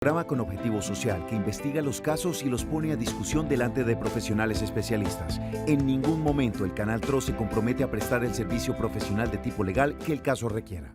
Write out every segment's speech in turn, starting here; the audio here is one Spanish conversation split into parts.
Programa con objetivo social que investiga los casos y los pone a discusión delante de profesionales especialistas. En ningún momento el Canal TRO se compromete a prestar el servicio profesional de tipo legal que el caso requiera.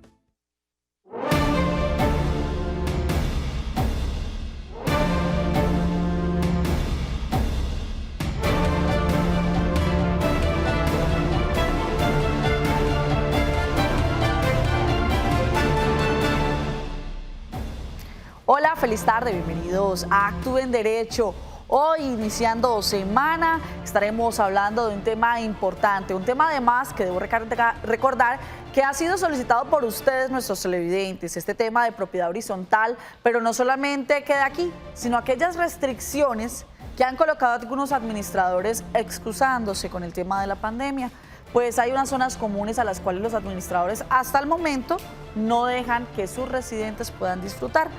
Hola, feliz tarde, bienvenidos a Actúen Derecho. Hoy, iniciando semana, estaremos hablando de un tema importante, un tema además que debo recordar que ha sido solicitado por ustedes, nuestros televidentes, este tema de propiedad horizontal, pero no solamente queda aquí, sino aquellas restricciones que han colocado algunos administradores excusándose con el tema de la pandemia. Pues hay unas zonas comunes a las cuales los administradores hasta el momento no dejan que sus residentes puedan disfrutar.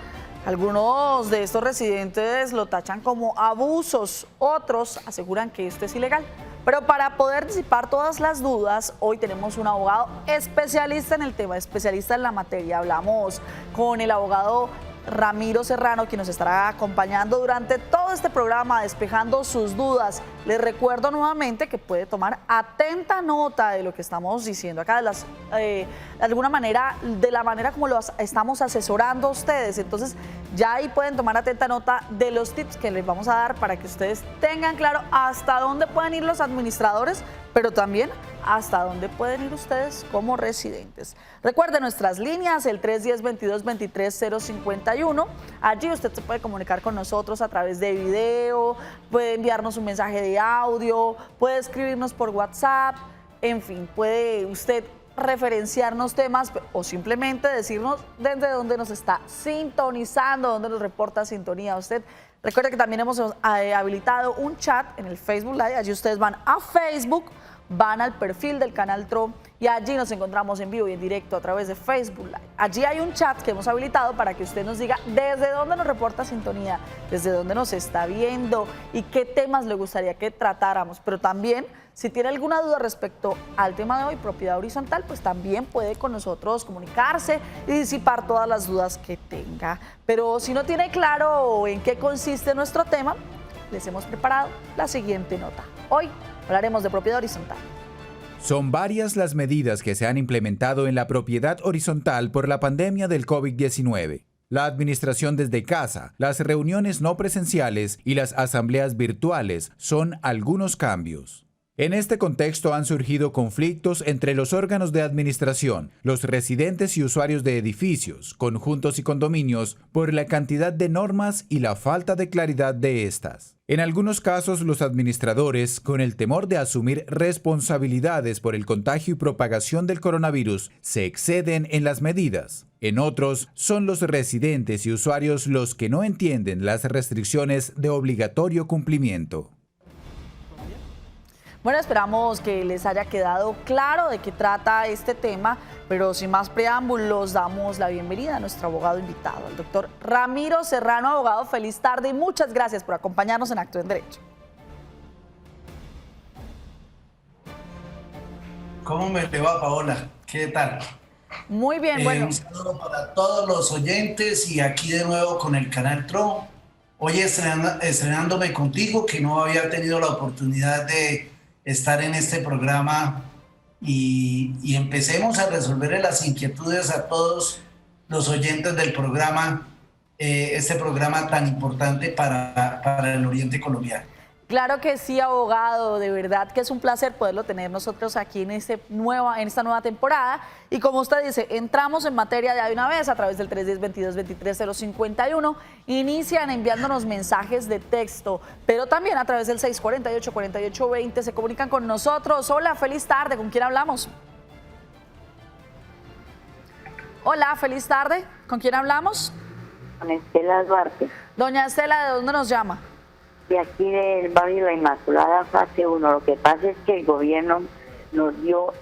Algunos de estos residentes lo tachan como abusos, otros aseguran que esto es ilegal. Pero para poder disipar todas las dudas, hoy tenemos un abogado especialista en el tema, especialista en la materia. Hablamos con el abogado Ramiro Serrano, quien nos estará acompañando durante todo este programa, despejando sus dudas. Les recuerdo nuevamente que puede tomar atenta nota de lo que estamos diciendo acá, de alguna manera, de la manera como los estamos asesorando a ustedes. Entonces, ya ahí pueden tomar atenta nota de los tips que les vamos a dar para que ustedes tengan claro hasta dónde pueden ir los administradores, pero también hasta dónde pueden ir ustedes como residentes. Recuerden nuestras líneas, el 310-22-23-051. Allí usted se puede comunicar con nosotros a través de video, puede enviarnos un mensaje de audio, puede escribirnos por WhatsApp, en fin, puede usted referenciarnos temas o simplemente decirnos desde dónde nos está sintonizando, dónde nos reporta sintonía usted. Recuerde que también hemos habilitado un chat en el Facebook Live. Allí ustedes van a Facebook, van al perfil del Canal TRO y allí nos encontramos en vivo y en directo a través de Facebook Live. Allí hay un chat que hemos habilitado para que usted nos diga desde dónde nos reporta sintonía, desde dónde nos está viendo y qué temas le gustaría que tratáramos. Pero también, si tiene alguna duda respecto al tema de hoy, propiedad horizontal, pues también puede con nosotros comunicarse y disipar todas las dudas que tenga. Pero si no tiene claro en qué consiste nuestro tema, les hemos preparado la siguiente nota. Hoy hablaremos de propiedad horizontal. Son varias las medidas que se han implementado en la propiedad horizontal por la pandemia del COVID-19. La administración desde casa, las reuniones no presenciales y las asambleas virtuales son algunos cambios. En este contexto han surgido conflictos entre los órganos de administración, los residentes y usuarios de edificios, conjuntos y condominios por la cantidad de normas y la falta de claridad de estas. En algunos casos, los administradores, con el temor de asumir responsabilidades por el contagio y propagación del coronavirus, se exceden en las medidas. En otros, son los residentes y usuarios los que no entienden las restricciones de obligatorio cumplimiento. Bueno, esperamos que les haya quedado claro de qué trata este tema, pero sin más preámbulos, damos la bienvenida a nuestro abogado invitado, el doctor Ramiro Serrano. Abogado, feliz tarde y muchas gracias por acompañarnos en Actúen Derecho. ¿Cómo me te va, Paola? ¿Qué tal? Muy bien, bueno. Un saludo para todos los oyentes y aquí de nuevo con el Canal TRO. Hoy estrenándome contigo, que no había tenido la oportunidad de estar en este programa y empecemos a resolver las inquietudes a todos los oyentes del programa, este programa tan importante para el oriente colombiano. Claro que sí, abogado, de verdad que es un placer poderlo tener nosotros aquí en esta nueva temporada. Y como usted dice, entramos en materia ya de una vez a través del 310-22-23-051. Inician enviándonos mensajes de texto, pero también a través del 648-4820 se comunican con nosotros. Hola, feliz tarde, ¿con quién hablamos? Hola, feliz tarde, ¿con quién hablamos? Con Estela Duarte. Doña Estela, ¿de dónde nos llama? De aquí del barrio La Inmaculada, fase 1. Lo que pasa es que el gobierno nos dio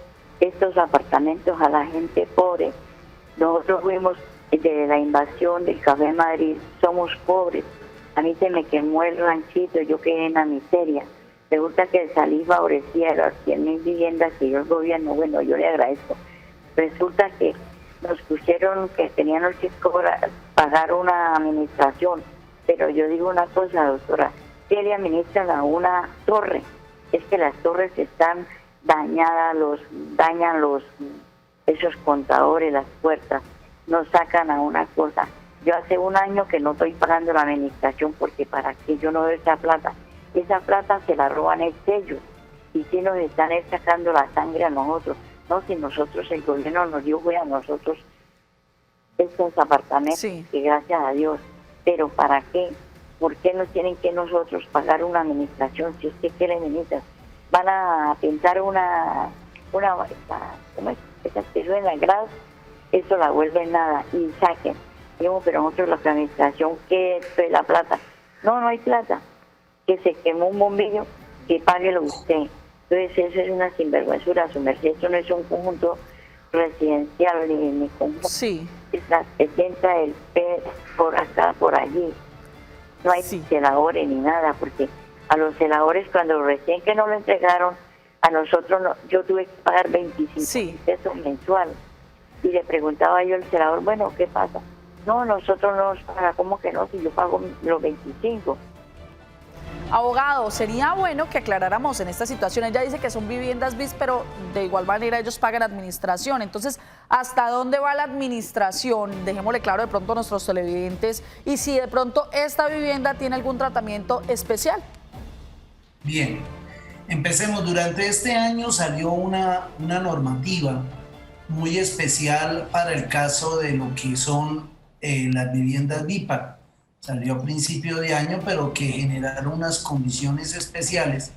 estos apartamentos a la gente pobre. Nosotros fuimos de la invasión del Café Madrid, somos pobres. A mí se me quemó el ranchito, yo quedé en la miseria. Resulta que salí favorecida a las 100.000 viviendas que dio el gobierno. Bueno, yo le agradezco. Resulta que nos pusieron que teníamos que pagar una administración, pero yo digo una cosa, doctora, ¿qué le administran a una torre? Es que las torres están dañadas, dañan esos contadores, las puertas, nos sacan a una cosa. Yo hace un año que no estoy pagando la administración porque para qué yo no doy esa plata se la roban ellos y si nos están sacando la sangre a nosotros. No, si nosotros, el gobierno nos dio a nosotros estos apartamentos, sí, que gracias a Dios, pero ¿para qué? ¿Por qué nos tienen que nosotros pagar una administración? Si usted quiere administrar, van a pintar una ¿cómo es? Esas que suenan gradas, eso la vuelven nada y saquen. Digo, pero nosotros la administración, ¿qué es la plata? No, no hay plata. Que se quemó un bombillo, que páguelo usted. Entonces eso es una sinvergüenzura, su merced. Eso no es un conjunto residencial ni conjunto. Sí. Entra el pez por acá, por allí. No hay celadores ni nada, porque a los celadores cuando recién que no lo entregaron, a nosotros yo tuve que pagar 25 pesos mensuales. Y le preguntaba yo al celador, bueno, ¿qué pasa? No, nosotros no nos paga, ¿cómo que no? Si yo pago los 25. Abogado, sería bueno que aclaráramos en esta situación. Ella dice que son viviendas BIS, pero de igual manera ellos pagan administración. Entonces, ¿hasta dónde va la administración? Dejémosle claro de pronto a nuestros televidentes. Y si de pronto esta vivienda tiene algún tratamiento especial. Bien, empecemos. Durante este año salió una normativa muy especial para el caso de lo que son las viviendas VIPA. Salió a principio de año, pero que generaron unas condiciones especiales,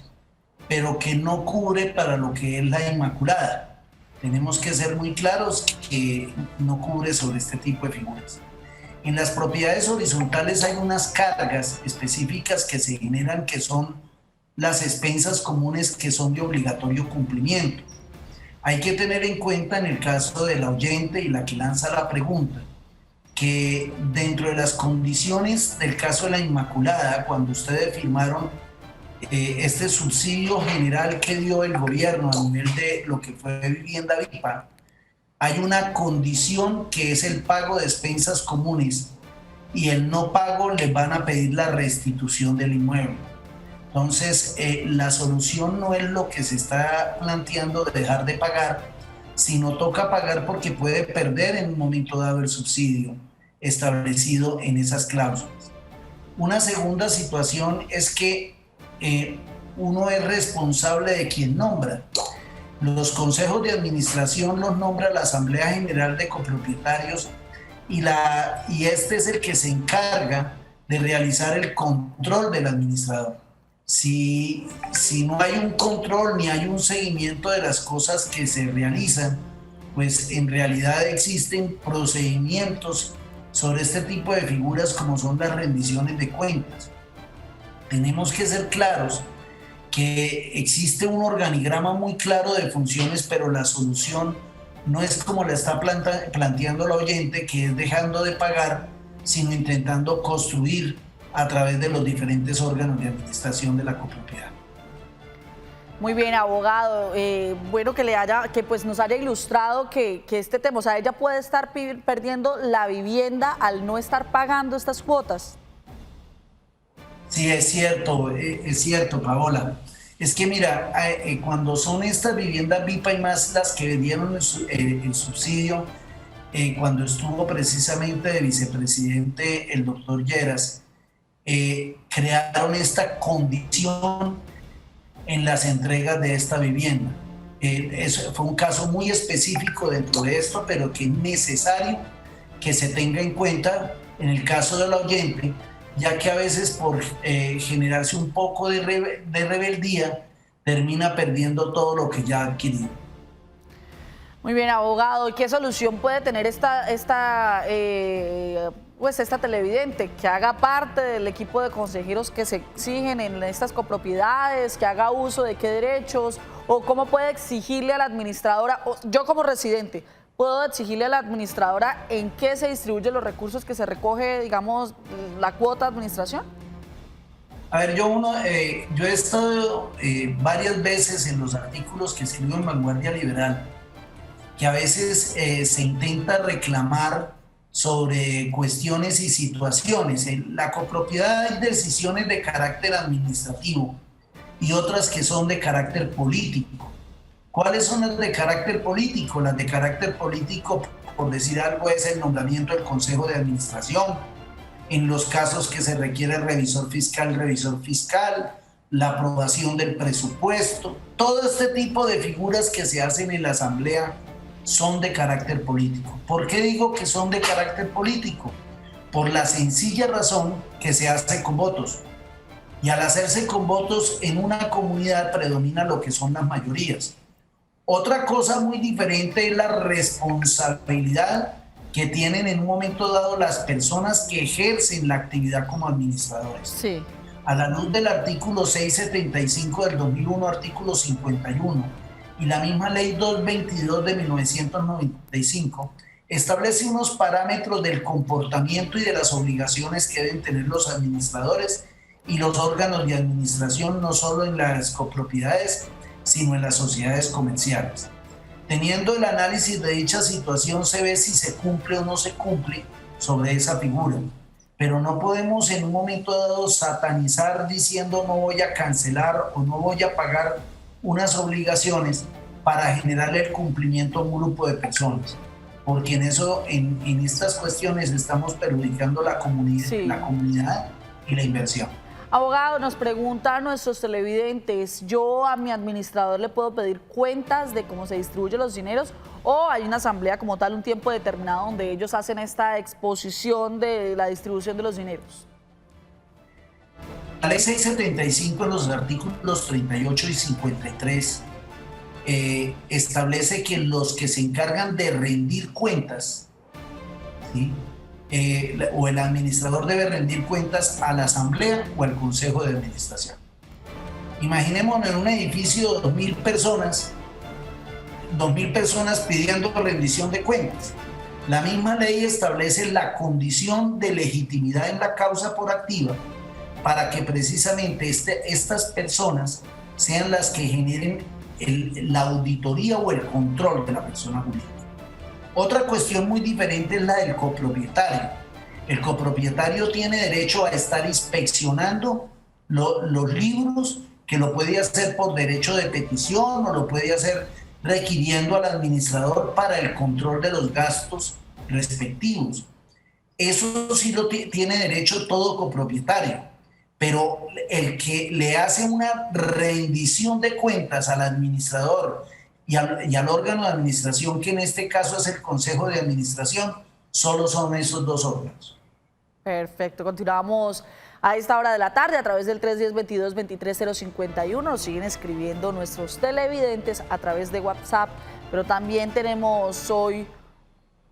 pero que no cubre para lo que es la Inmaculada. Tenemos que ser muy claros que no cubre sobre este tipo de figuras. En las propiedades horizontales hay unas cargas específicas que se generan, que son las expensas comunes, que son de obligatorio cumplimiento. Hay que tener en cuenta, en el caso del oyente y la que lanza la pregunta, que dentro de las condiciones del caso de la Inmaculada, cuando ustedes firmaron este subsidio general que dio el gobierno a nivel de lo que fue vivienda VIPA, hay una condición que es el pago de expensas comunes, y el no pago les van a pedir la restitución del inmueble. Entonces, la solución no es lo que se está planteando de dejar de pagar, sino toca pagar porque puede perder en un momento dado el subsidio establecido en esas cláusulas. Una segunda situación es que uno es responsable de quien nombra. Los consejos de administración los nombra la Asamblea General de Copropietarios y este es el que se encarga de realizar el control del administrador. Si no hay un control ni hay un seguimiento de las cosas que se realizan, pues en realidad existen procedimientos sobre este tipo de figuras como son las rendiciones de cuentas. Tenemos que ser claros que existe un organigrama muy claro de funciones, pero la solución no es como la está planteando el oyente, que es dejando de pagar, sino intentando construir a través de los diferentes órganos de administración de la copropiedad. Muy bien, abogado. Bueno que pues nos haya ilustrado que este tema, o sea, ella puede estar perdiendo la vivienda al no estar pagando estas cuotas. Sí, es cierto, Paola. Es que mira, cuando son estas viviendas VIPA y más las que dieron el subsidio, cuando estuvo precisamente de vicepresidente el doctor Lleras, crearon esta condición en las entregas de esta vivienda. Eso fue un caso muy específico dentro de esto, pero que es necesario que se tenga en cuenta en el caso del oyente, ya que a veces por generarse un poco de rebeldía termina perdiendo todo lo que ya ha adquirido. Muy bien, abogado. ¿Y qué solución puede tener esta televidente? Que haga parte del equipo de consejeros que se exigen en estas copropiedades, que haga uso de qué derechos, o cómo puede exigirle a la administradora, o yo como residente, ¿puedo exigirle a la administradora en qué se distribuyen los recursos que se recoge, digamos, la cuota de administración? A ver, yo he estado varias veces en los artículos que escribo en Vanguardia Liberal, que a veces se intenta reclamar sobre cuestiones y situaciones. En la copropiedad hay decisiones de carácter administrativo y otras que son de carácter político. ¿Cuáles son las de carácter político? Las de carácter político, por decir algo, es el nombramiento del Consejo de Administración, en los casos que se requiere el revisor fiscal, la aprobación del presupuesto. Todo este tipo de figuras que se hacen en la Asamblea son de carácter político. ¿Por qué digo que son de carácter político? Por la sencilla razón que se hace con votos. Y al hacerse con votos en una comunidad predomina lo que son las mayorías. Otra cosa muy diferente es la responsabilidad que tienen en un momento dado las personas que ejercen la actividad como administradores. Sí. A la luz del artículo 675 del 2001, artículo 51, y la misma ley 222 de 1995, establece unos parámetros del comportamiento y de las obligaciones que deben tener los administradores y los órganos de administración, no solo en las copropiedades, sino en las sociedades comerciales. Teniendo el análisis de dicha situación, se ve si se cumple o no se cumple sobre esa figura. Pero no podemos en un momento dado satanizar diciendo no voy a cancelar o no voy a pagar unas obligaciones para generar el cumplimiento a un grupo de personas. Porque en eso, en estas cuestiones estamos perjudicando la comunidad y la inversión. Abogado, nos preguntan nuestros televidentes, ¿yo a mi administrador le puedo pedir cuentas de cómo se distribuyen los dineros o hay una asamblea como tal, un tiempo determinado donde ellos hacen esta exposición de la distribución de los dineros? La ley 675 en los artículos 38 y 53 establece que los que se encargan de rendir cuentas, ¿sí?, o el administrador debe rendir cuentas a la asamblea o al consejo de administración. Imaginémonos en un edificio de 2.000 personas pidiendo rendición de cuentas. La misma ley establece la condición de legitimidad en la causa por activa para que precisamente estas personas sean las que generen la auditoría o el control de la persona jurídica. Otra cuestión muy diferente es la del copropietario. El copropietario tiene derecho a estar inspeccionando los libros, que lo puede hacer por derecho de petición o lo puede hacer requiriendo al administrador para el control de los gastos respectivos. Eso sí lo tiene derecho todo copropietario, pero el que le hace una rendición de cuentas al administrador y al órgano de administración, que en este caso es el Consejo de Administración, solo son esos dos órganos. Perfecto, continuamos a esta hora de la tarde a través del 310-22-23051. Nos siguen escribiendo nuestros televidentes a través de WhatsApp, pero también tenemos hoy,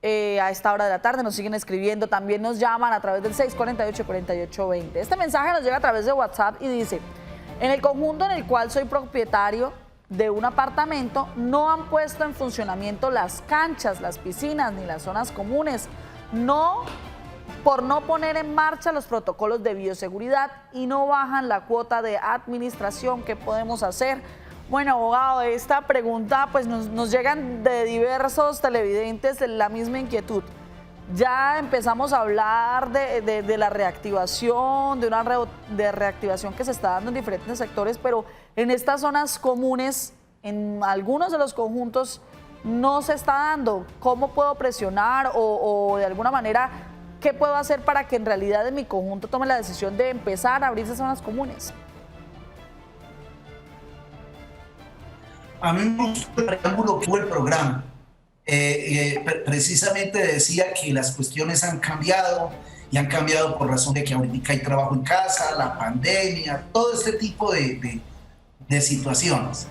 a esta hora de la tarde, nos siguen escribiendo, también nos llaman a través del 648-4820. Este mensaje nos llega a través de WhatsApp y dice: en el conjunto en el cual soy propietario de un apartamento, no han puesto en funcionamiento las canchas, las piscinas ni las zonas comunes, por no poner en marcha los protocolos de bioseguridad y no bajan la cuota de administración. ¿Qué podemos hacer? Bueno, abogado, esta pregunta pues nos llegan de diversos televidentes la misma inquietud. Ya empezamos a hablar de la reactivación, de reactivación que se está dando en diferentes sectores, pero en estas zonas comunes, en algunos de los conjuntos, no se está dando. ¿Cómo puedo presionar o de alguna manera qué puedo hacer para que en realidad en mi conjunto tome la decisión de empezar a abrirse zonas comunes? A mí me gustó el preámbulo que hubo el programa. Precisamente decía que las cuestiones han cambiado y han cambiado por razón de que ahorita hay trabajo en casa, la pandemia, todo este tipo de situaciones.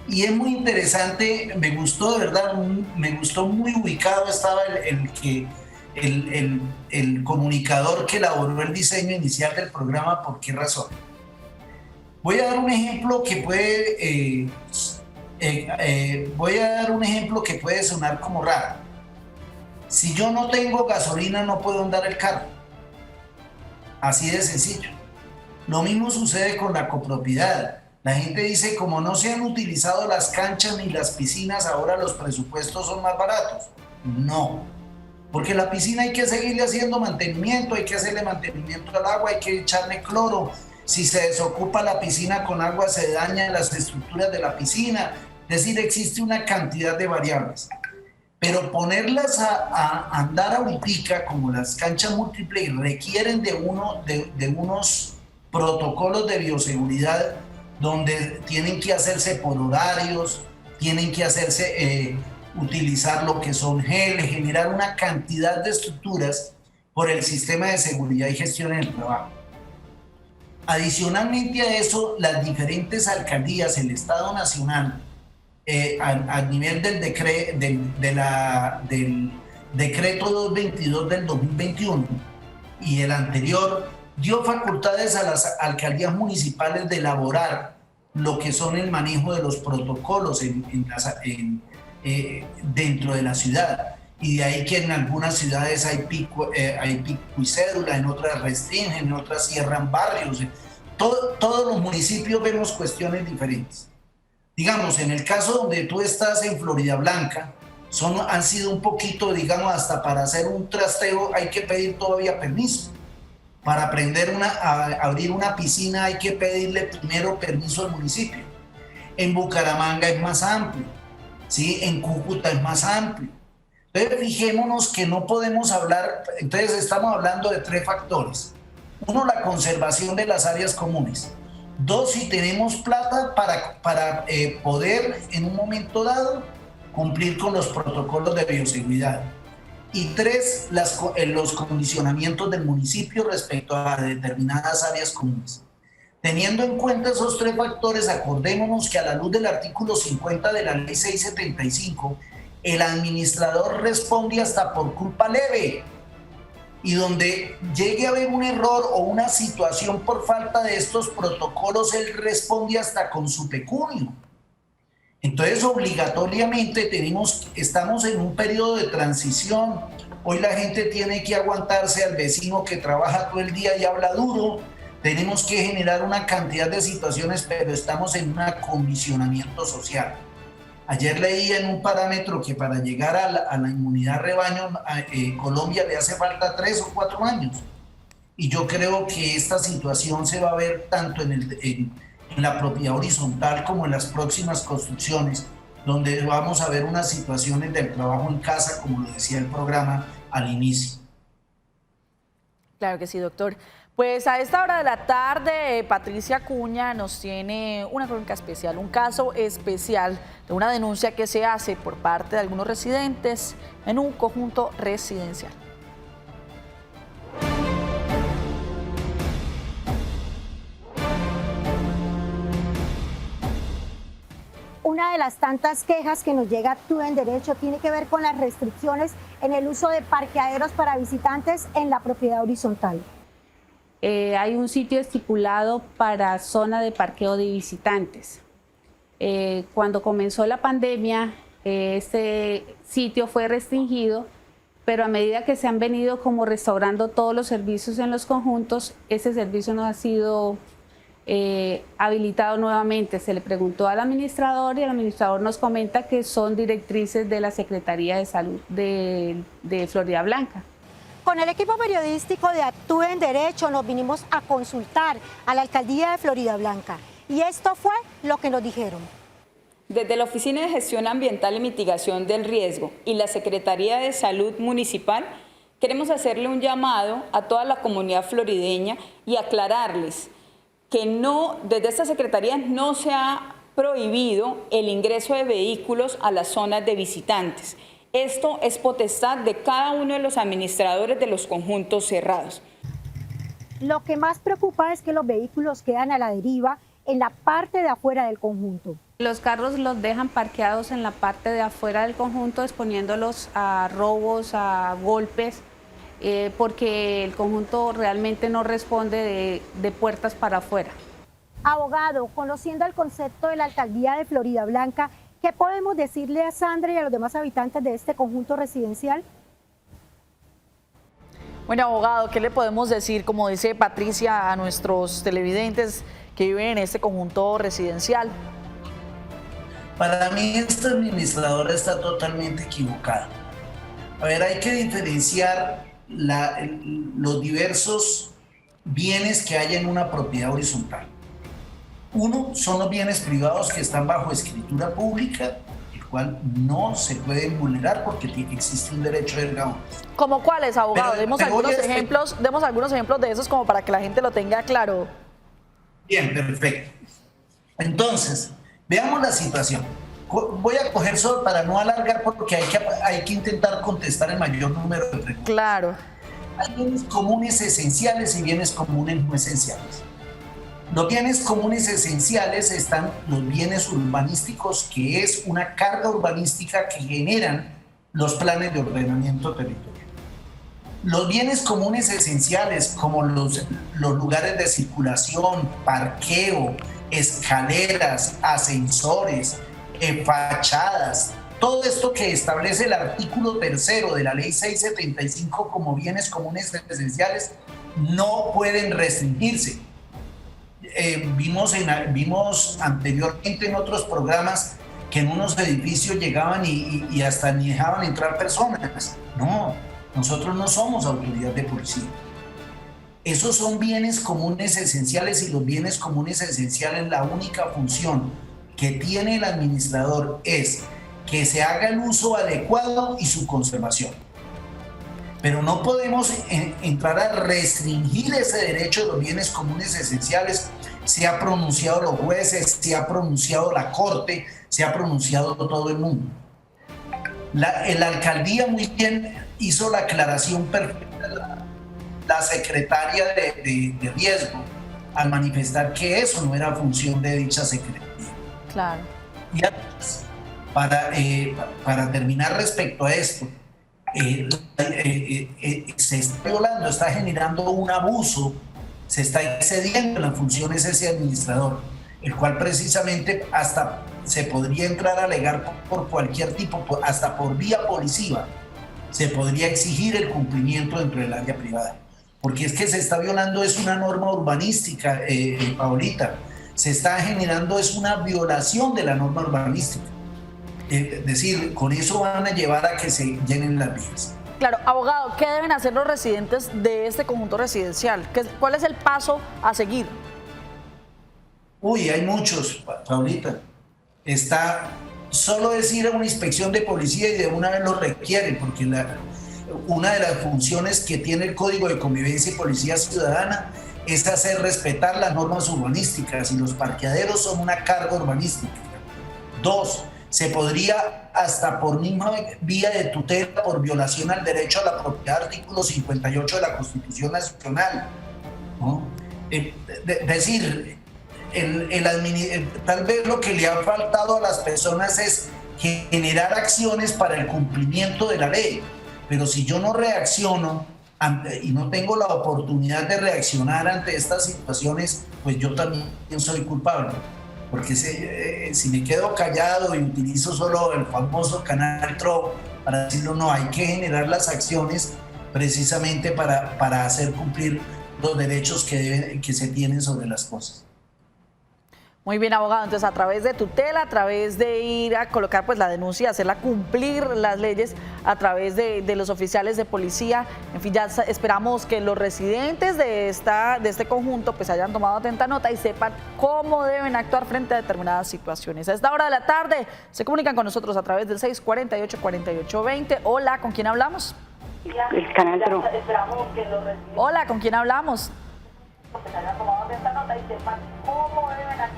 Y es muy interesante, me gustó de verdad, me gustó muy ubicado estaba el comunicador que elaboró el diseño inicial del programa. ¿Por qué razón? Voy a dar un ejemplo que puede sonar como raro. Si yo no tengo gasolina, no puedo andar el carro. Así de sencillo. Lo mismo sucede con la copropiedad. La gente dice, como no se han utilizado las canchas ni las piscinas, ahora los presupuestos son más baratos. No, porque la piscina hay que seguirle haciendo mantenimiento, hay que hacerle mantenimiento al agua, hay que echarle cloro. Si se desocupa la piscina con agua, se dañan las estructuras de la piscina. Es decir, existe una cantidad de variables. Pero ponerlas a andar ahorita, como las canchas múltiples, requieren de unos protocolos de bioseguridad donde tienen que hacerse por horarios, tienen que hacerse, utilizar lo que son geles, generar una cantidad de estructuras por el sistema de seguridad y gestión en el trabajo. Adicionalmente a eso, las diferentes alcaldías, el Estado Nacional, a nivel del decreto 222 del 2021 y el anterior, dio facultades a las alcaldías municipales de elaborar lo que son el manejo de los protocolos dentro de la ciudad. Y de ahí que en algunas ciudades hay pico y cédula, en otras restringen, en otras cierran barrios. Todos los municipios vemos cuestiones diferentes. Digamos, en el caso donde tú estás en Florida Blanca, han sido un poquito, digamos, hasta para hacer un trasteo hay que pedir todavía permiso. Para abrir una piscina hay que pedirle primero permiso al municipio. En Bucaramanga es más amplio, ¿sí? En Cúcuta es más amplio. Entonces fijémonos que no podemos hablar, entonces estamos hablando de 3 factores. 1, la conservación de las áreas comunes. 2, si tenemos plata para poder en un momento dado cumplir con los protocolos de bioseguridad. Y 3, los condicionamientos del municipio respecto a determinadas áreas comunes. Teniendo en cuenta esos 3 factores, acordémonos que a la luz del artículo 50 de la ley 675, el administrador responde hasta por culpa leve, y donde llegue a haber un error o una situación por falta de estos protocolos, él responde hasta con su pecunio. Entonces, obligatoriamente estamos en un periodo de transición. Hoy la gente tiene que aguantarse al vecino que trabaja todo el día y habla duro. Tenemos que generar una cantidad de situaciones, pero estamos en un acondicionamiento social. Ayer leía en un parámetro que para llegar a la inmunidad rebaño, Colombia le hace falta 3 o 4 años. Y yo creo que esta situación se va a ver tanto en la propiedad horizontal como en las próximas construcciones, donde vamos a ver unas situaciones del trabajo en casa, como lo decía el programa al inicio. Claro que sí, doctor. Pues a esta hora de la tarde, Patricia Acuña nos tiene una crónica especial, un caso especial de una denuncia que se hace por parte de algunos residentes en un conjunto residencial. Una de las tantas quejas que nos llega a Actúen Derecho tiene que ver con las restricciones en el uso de parqueaderos para visitantes en la propiedad horizontal. Hay un sitio estipulado para zona de parqueo de visitantes. Cuando comenzó la pandemia, este sitio fue restringido, pero a medida que se han venido como restaurando todos los servicios en los conjuntos, ese servicio no ha sido habilitado nuevamente. Se le preguntó al administrador y el administrador nos comenta que son directrices de la Secretaría de Salud de Florida Blanca. Con el equipo periodístico de Actúen Derecho nos vinimos a consultar a la alcaldía de Florida Blanca y esto fue lo que nos dijeron. Desde la Oficina de Gestión Ambiental y Mitigación del Riesgo y la Secretaría de Salud Municipal queremos hacerle un llamado a toda la comunidad florideña y aclararles que desde esta Secretaría no se ha prohibido el ingreso de vehículos a las zonas de visitantes. Esto es potestad de cada uno de los administradores de los conjuntos cerrados. Lo que más preocupa es que los vehículos quedan a la deriva en la parte de afuera del conjunto. Los carros los dejan parqueados en la parte de afuera del conjunto, exponiéndolos a robos, a golpes, porque el conjunto realmente no responde de puertas para afuera. Abogado, conociendo el concepto de la alcaldía de Florida Blanca, ¿qué podemos decirle a Sandra y a los demás habitantes de este conjunto residencial? Bueno, abogado, ¿qué le podemos decir, como dice Patricia, a nuestros televidentes que viven en este conjunto residencial? Para mí esta administradora está totalmente equivocada. A ver, hay que diferenciar los diversos bienes que hay en una propiedad horizontal. Uno son los bienes privados que están bajo escritura pública, el cual no se pueden vulnerar porque existe un derecho de erga omnes. ¿Cómo cuáles, abogado? Demos algunos ejemplos de esos como para que la gente lo tenga claro. Bien, perfecto. Entonces, veamos la situación. Voy a coger solo para no alargar porque hay que intentar contestar el mayor número de preguntas. Claro. Hay bienes comunes esenciales y bienes comunes no esenciales. Los bienes comunes esenciales están los bienes urbanísticos, que es una carga urbanística que generan los planes de ordenamiento territorial. Los bienes comunes esenciales, como los lugares de circulación, parqueo, escaleras, ascensores, fachadas, todo esto que establece el artículo 3º de la ley 675 como bienes comunes esenciales, no pueden restringirse. Vimos anteriormente en otros programas que en unos edificios llegaban y hasta ni dejaban entrar personas. No, nosotros no somos autoridad de policía. Esos son bienes comunes esenciales, y los bienes comunes esenciales, la única función que tiene el administrador es que se haga el uso adecuado y su conservación. Pero no podemos entrar a restringir ese derecho de los bienes comunes esenciales. Se ha pronunciado los jueces, se ha pronunciado la Corte, se ha pronunciado todo el mundo. La alcaldía muy bien hizo la aclaración perfecta, la secretaria de riesgo, al manifestar que eso no era función de dicha secretaría. Claro. Y además, para terminar respecto a esto, se está violando, está generando un abuso, se está excediendo en las funciones ese administrador, el cual precisamente hasta se podría entrar a alegar por cualquier tipo, hasta por vía policiva, se podría exigir el cumplimiento dentro del área privada. Porque es que se está violando, es una norma urbanística, Paulita, se está generando, es una violación de la norma urbanística. Es decir, con eso van a llevar a que se llenen las vías. Claro, abogado, ¿qué deben hacer los residentes de este conjunto residencial? ¿Cuál es el paso a seguir? Uy, hay muchos, Paulita. Está solo es ir a una inspección de policía y de una vez lo requieren, porque una de las funciones que tiene el Código de Convivencia y Policía Ciudadana es hacer respetar las normas urbanísticas, y los parqueaderos son una carga urbanística. 2, se podría hasta por misma vía de tutela por violación al derecho a la propiedad, artículo 58 de la Constitución Nacional, ¿no? Decir, tal vez lo que le ha faltado a las personas es generar acciones para el cumplimiento de la ley, pero si yo no reacciono y no tengo la oportunidad de reaccionar ante estas situaciones, pues yo también soy culpable. Porque si me quedo callado y utilizo solo el famoso canal TRO para decirlo, no, hay que generar las acciones precisamente para hacer cumplir los derechos que se tienen sobre las cosas. Muy bien, abogado. Entonces, a través de tutela, a través de ir a colocar pues la denuncia, hacerla cumplir las leyes, a través de los oficiales de policía, en fin, ya esperamos que los residentes de este conjunto pues hayan tomado atenta nota y sepan cómo deben actuar frente a determinadas situaciones. A esta hora de la tarde se comunican con nosotros a través del 648-4820. Hola, ¿con quién hablamos? El canal TRO. Hola, ¿con quién hablamos?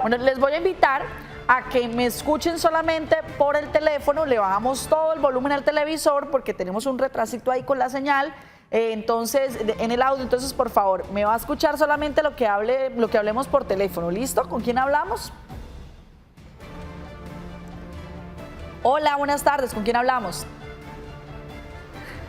Bueno, les voy a invitar a que me escuchen solamente por el teléfono. Le bajamos todo el volumen al televisor porque tenemos un retrasito ahí con la señal. Entonces, en el audio, entonces por favor, me va a escuchar solamente lo que hablemos por teléfono. ¿Listo? ¿Con quién hablamos? Hola, buenas tardes. ¿Con quién hablamos?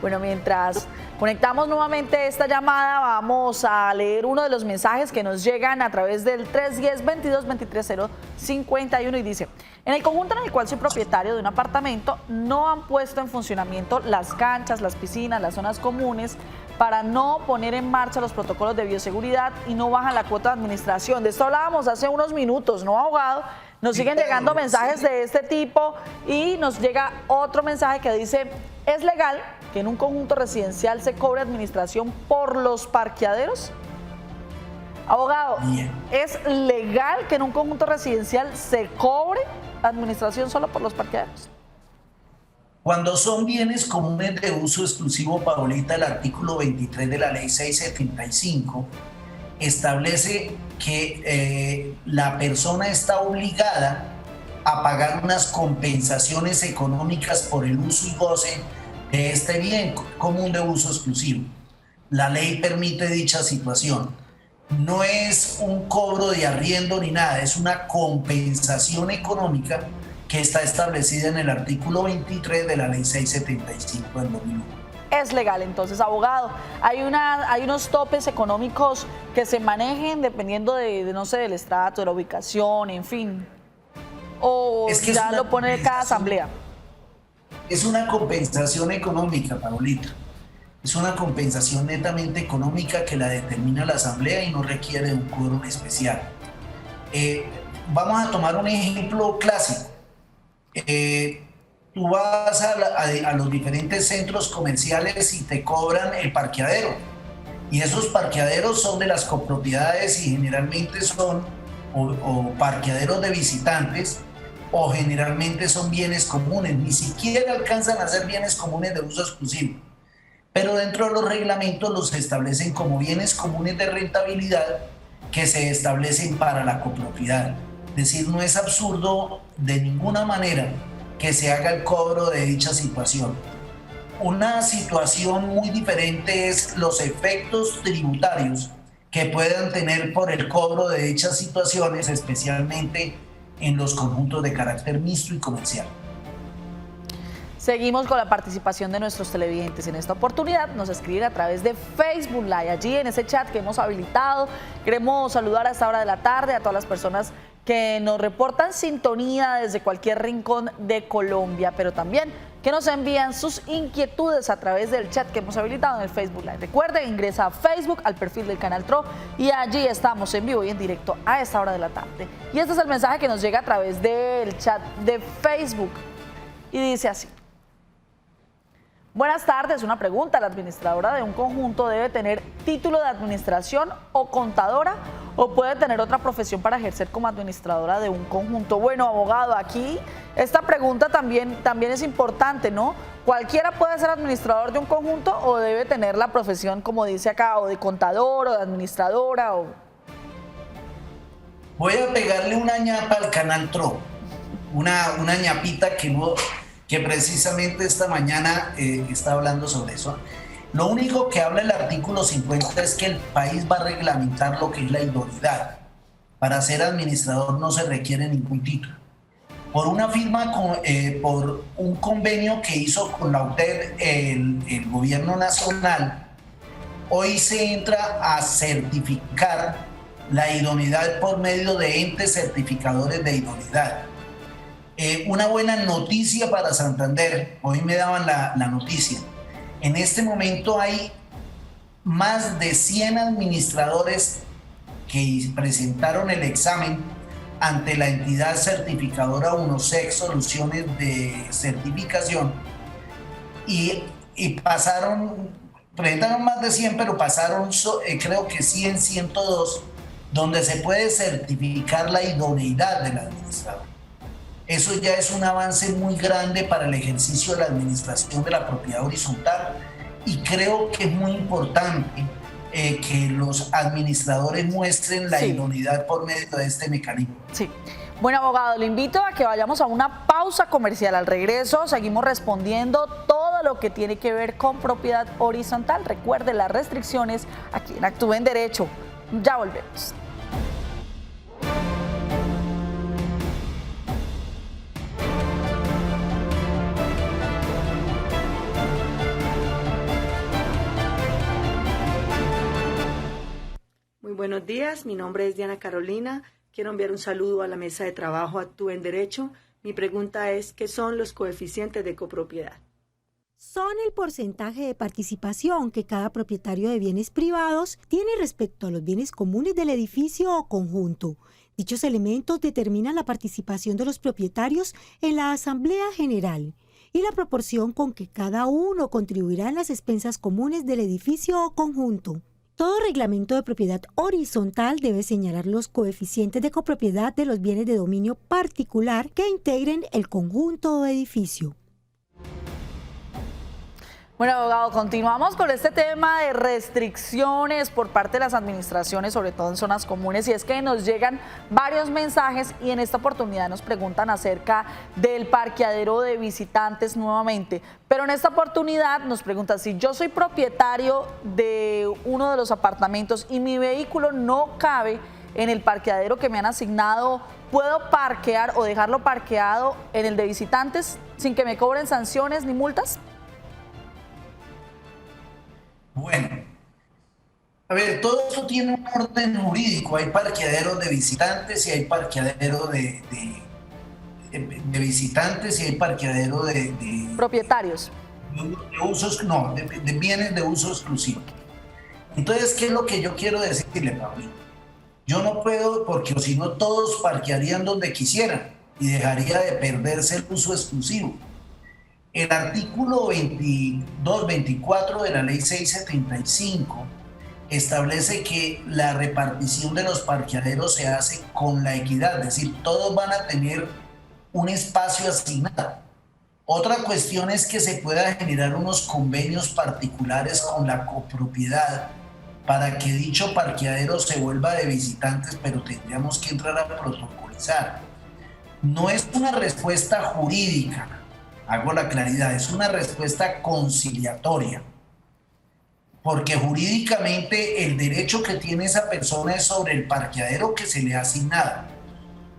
Bueno, mientras conectamos nuevamente esta llamada, vamos a leer uno de los mensajes que nos llegan a través del 310-22-23-051 y dice: en el conjunto en el cual soy propietario de un apartamento, no han puesto en funcionamiento las canchas, las piscinas, las zonas comunes para no poner en marcha los protocolos de bioseguridad y no bajan la cuota de administración. De esto hablábamos hace unos minutos, ¿no, abogado? Nos siguen llegando mensajes de este tipo y nos llega otro mensaje que dice: ¿es legal que en un conjunto residencial se cobre administración por los parqueaderos? Abogado, ¿es legal que en un conjunto residencial se cobre administración solo por los parqueaderos? Cuando son bienes comunes de uso exclusivo, Paulita, el artículo 23 de la ley 675 establece que la persona está obligada a pagar unas compensaciones económicas por el uso y goce de este bien común de uso exclusivo. La ley permite dicha situación. No es un cobro de arriendo ni nada, es una compensación económica que está establecida en el artículo 23 de la ley 675 del 2001. Es legal, entonces, abogado. Hay unos topes económicos que se manejen dependiendo de no sé, del estrato, de la ubicación, en fin. O es que ya lo pone cada asamblea. Es una compensación económica, Paulita. Es una compensación netamente económica que la determina la asamblea y no requiere de un quórum especial. Vamos a tomar un ejemplo clásico. Tú vas a los diferentes centros comerciales y te cobran el parqueadero. Y esos parqueaderos son de las copropiedades y generalmente son o parqueaderos de visitantes o generalmente son bienes comunes. Ni siquiera alcanzan a ser bienes comunes de uso exclusivo. Pero dentro de los reglamentos los establecen como bienes comunes de rentabilidad que se establecen para la copropiedad. Es decir, no es absurdo de ninguna manera que se haga el cobro de dicha situación. Una situación muy diferente es los efectos tributarios que puedan tener por el cobro de dichas situaciones, especialmente en los conjuntos de carácter mixto y comercial. Seguimos con la participación de nuestros televidentes. En esta oportunidad nos escriben a través de Facebook Live. Allí en ese chat que hemos habilitado, queremos saludar a esta hora de la tarde a todas las personas que nos reportan sintonía desde cualquier rincón de Colombia, pero también que nos envían sus inquietudes a través del chat que hemos habilitado en el Facebook Live. Recuerden, ingresa a Facebook, al perfil del Canal TRO, y allí estamos en vivo y en directo a esta hora de la tarde. Y este es el mensaje que nos llega a través del chat de Facebook y dice así: buenas tardes, una pregunta. ¿La administradora de un conjunto debe tener título de administración o contadora o puede tener otra profesión para ejercer como administradora de un conjunto? Bueno, abogado, aquí esta pregunta también es importante, ¿no? ¿Cualquiera puede ser administrador de un conjunto o debe tener la profesión, como dice acá, o de contador o de administradora? Voy a pegarle una ñapa al Canal TRO, una ñapita que precisamente esta mañana está hablando sobre eso. Lo único que habla el artículo 50 es que el país va a reglamentar lo que es la idoneidad. Para ser administrador no se requiere ningún título. Por una firma, por un convenio que hizo con la UTED el gobierno nacional, hoy se entra a certificar la idoneidad por medio de entes certificadores de idoneidad. Una buena noticia para Santander, hoy me daban la noticia. En este momento hay más de 100 administradores que presentaron el examen ante la entidad certificadora UNOSEC Soluciones de Certificación y presentaron más de 100, pero pasaron creo que 102, donde se puede certificar la idoneidad del administrador. Eso ya es un avance muy grande para el ejercicio de la administración de la propiedad horizontal y creo que es muy importante que los administradores muestren la idoneidad por medio de este mecanismo. Sí. Bueno, abogado, le invito a que vayamos a una pausa comercial. Al regreso seguimos respondiendo todo lo que tiene que ver con propiedad horizontal. Recuerde las restricciones aquí en Actúe en Derecho. Ya volvemos. Muy buenos días, mi nombre es Diana Carolina. Quiero enviar un saludo a la mesa de trabajo Actúe en Derecho. Mi pregunta es, ¿qué son los coeficientes de copropiedad? son el porcentaje de participación que cada propietario de bienes privados tiene respecto a los bienes comunes del edificio o conjunto. Dichos elementos determinan la participación de los propietarios en la Asamblea General y la proporción con que cada uno contribuirá en las expensas comunes del edificio o conjunto. Todo reglamento de propiedad horizontal debe señalar los coeficientes de copropiedad de los bienes de dominio particular que integren el conjunto o edificio. Bueno, abogado, continuamos con este tema de restricciones por parte de las administraciones, sobre todo en zonas comunes, y es que nos llegan varios mensajes y en esta oportunidad nos preguntan acerca del parqueadero de visitantes nuevamente, pero en esta oportunidad nos preguntan si yo soy propietario de uno de los apartamentos y mi vehículo no cabe en el parqueadero que me han asignado, ¿puedo parquear o dejarlo parqueado en el de visitantes sin que me cobren sanciones ni multas? Bueno, a ver, todo esto tiene un orden jurídico. Hay parqueaderos de visitantes y hay parqueaderos de visitantes y hay parqueaderos de propietarios. De usos, no, de bienes de uso exclusivo. Entonces, ¿qué es lo que yo quiero decirle, Paulino? Yo no puedo, porque o si no todos parquearían donde quisieran y dejaría de perderse el uso exclusivo. El artículo 22-24 de la ley 675 establece que la repartición de los parqueaderos se hace con la equidad, es decir, todos van a tener un espacio asignado. Otra cuestión es que se pueda generar unos convenios particulares con la copropiedad para que dicho parqueadero se vuelva de visitantes, pero tendríamos que entrar a protocolizar. No es una respuesta jurídica, hago la claridad, es una respuesta conciliatoria, porque jurídicamente el derecho que tiene esa persona es sobre el parqueadero que se le ha asignado.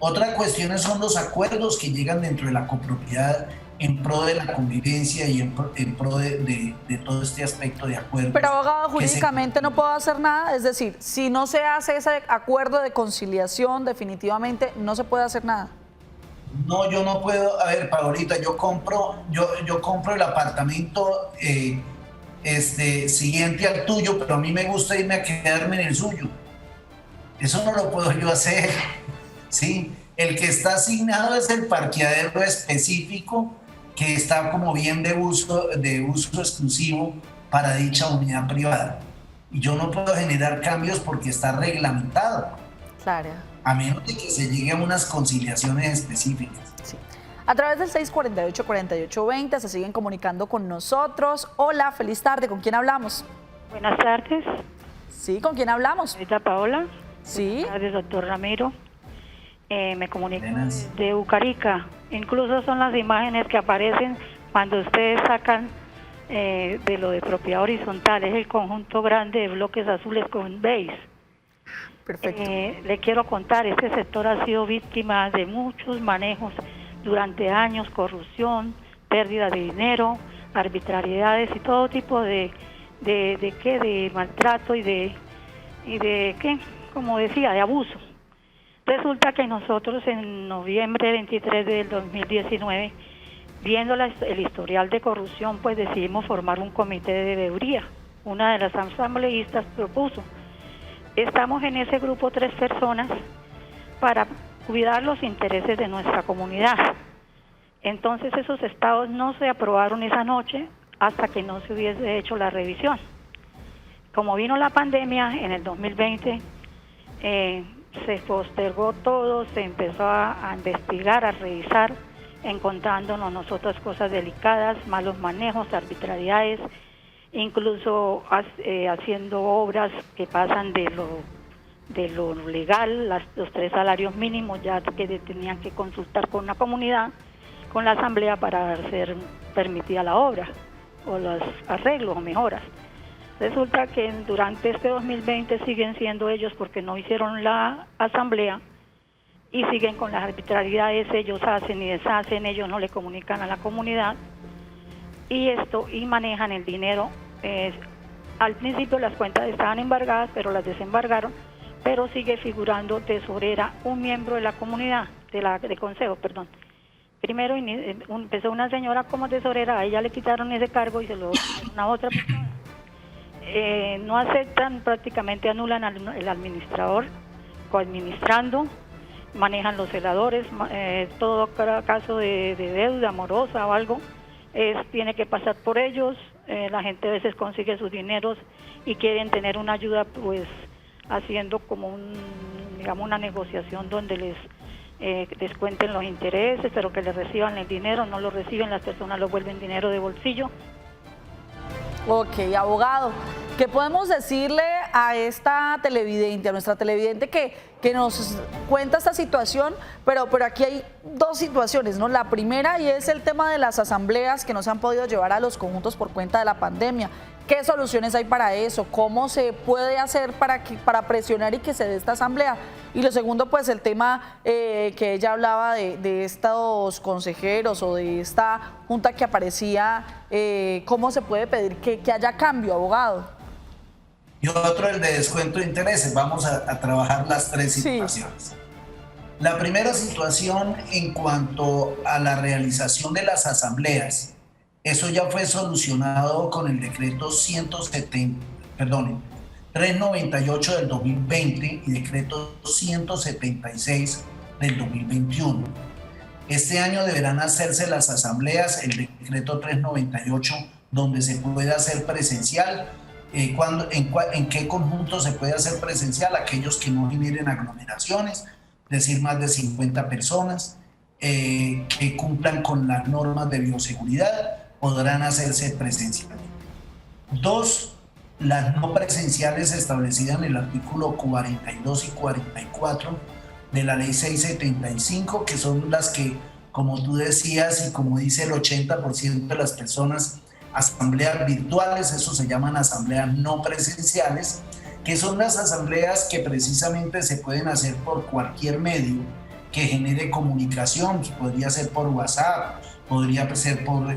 Otra cuestión son los acuerdos que llegan dentro de la copropiedad en pro de la convivencia y en pro de todo este aspecto de acuerdos. Pero abogado, jurídicamente no puedo hacer nada, es decir, si no se hace ese acuerdo de conciliación, definitivamente no se puede hacer nada. No, yo no puedo. A ver, Paulita, yo compro el apartamento siguiente al tuyo, pero a mí me gusta irme a quedarme en el suyo. Eso no lo puedo yo hacer, ¿sí? El que está asignado es el parqueadero específico que está como bien de uso exclusivo para dicha unidad privada. Y yo no puedo generar cambios porque está reglamentado. Claro. A menos de que se llegue a unas conciliaciones específicas. Sí. A través del 648-4820 se siguen comunicando con nosotros. Hola, feliz tarde. ¿Con quién hablamos? Buenas tardes. Sí, ¿con quién hablamos? Señorita Paola. Sí. Buenas tardes, doctor Ramiro. Me comunico de Bucarica. Incluso son las imágenes que aparecen cuando ustedes sacan de lo de propiedad horizontal. Es el conjunto grande de bloques azules con beige. Perfecto. Le quiero contar, este sector ha sido víctima de muchos manejos durante años, corrupción, pérdida de dinero, arbitrariedades y todo tipo de maltrato y de ¿qué? Como decía, de abuso. Resulta que nosotros en noviembre 23 del 2019, viendo el historial de corrupción, pues decidimos formar un comité de veeduría. Una de las asambleístas propuso. Estamos en ese grupo 3 personas para cuidar los intereses de nuestra comunidad. Entonces esos estados no se aprobaron esa noche hasta que no se hubiese hecho la revisión. Como vino la pandemia en el 2020, se postergó todo, se empezó a investigar, a revisar, encontrándonos nosotros cosas delicadas, malos manejos, arbitrariedades, incluso haciendo obras que pasan de lo legal, los 3 salarios mínimos, ya que tenían que consultar con la comunidad, con la asamblea para ser permitida la obra o los arreglos o mejoras. Resulta que durante este 2020 siguen siendo ellos, porque no hicieron la asamblea, y siguen con las arbitrariedades, ellos hacen y deshacen, ellos no le comunican a la comunidad y manejan el dinero. Al principio las cuentas estaban embargadas, pero las desembargaron, pero sigue figurando tesorera un miembro de la comunidad, del consejo, Primero empezó una señora como tesorera, a ella le quitaron ese cargo y se lo dieron a otra persona. No aceptan, prácticamente anulan al administrador, coadministrando, manejan los celadores, todo caso de deuda amorosa o algo, tiene que pasar por ellos. La gente a veces consigue sus dineros y quieren tener una ayuda, pues haciendo como digamos una negociación donde les descuenten los intereses, pero que les reciban el dinero. No lo reciben, las personas lo vuelven dinero de bolsillo. Ok, abogado, ¿qué podemos decirle a esta televidente, a nuestra televidente que nos cuenta esta situación? Pero aquí hay dos situaciones, ¿no? La primera, y es el tema de las asambleas que no se han podido llevar a los conjuntos por cuenta de la pandemia. ¿Qué soluciones hay para eso? ¿Cómo se puede hacer para presionar y que se dé esta asamblea? Y lo segundo, pues el tema que ella hablaba de estos consejeros o de esta junta que aparecía, ¿cómo se puede pedir que haya cambio, abogado? Y otro, el de descuento de intereses. Vamos a trabajar las tres situaciones. Sí. La primera situación en cuanto a la realización de las asambleas, eso ya fue solucionado con el decreto 398 del 2020 y decreto 176 del 2021. Este año deberán hacerse las asambleas, el decreto 398, donde se puede hacer presencial. ¿En qué conjunto se puede hacer presencial? Aquellos que no generen aglomeraciones, es decir, más de 50 personas, que cumplan con las normas de bioseguridad, podrán hacerse presencialmente. 2. Las no presenciales establecidas en el artículo 42 y 44 de la ley 675, que son las que, como tú decías y como dice el 80% de las personas, asambleas virtuales, eso se llaman asambleas no presenciales, que son las asambleas que precisamente se pueden hacer por cualquier medio que genere comunicación. Podría ser por WhatsApp, podría ser por...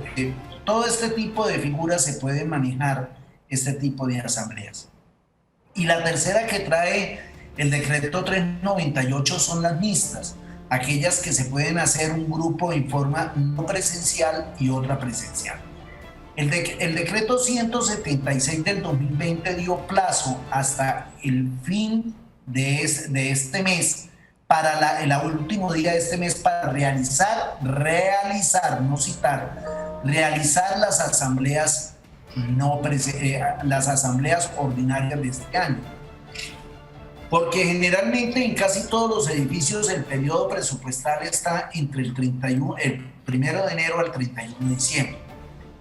todo este tipo de figuras se puede manejar este tipo de asambleas. Y la tercera que trae el decreto 398 son las mixtas, aquellas que se pueden hacer un grupo en forma no presencial y otra presencial. El decreto 176 del 2020 dio plazo hasta el fin de este mes, para el último día de este mes, para realizar, no citar, realizar las asambleas las asambleas ordinarias de este año. Porque generalmente en casi todos los edificios el periodo presupuestal está entre el 1 de enero al 31 de diciembre.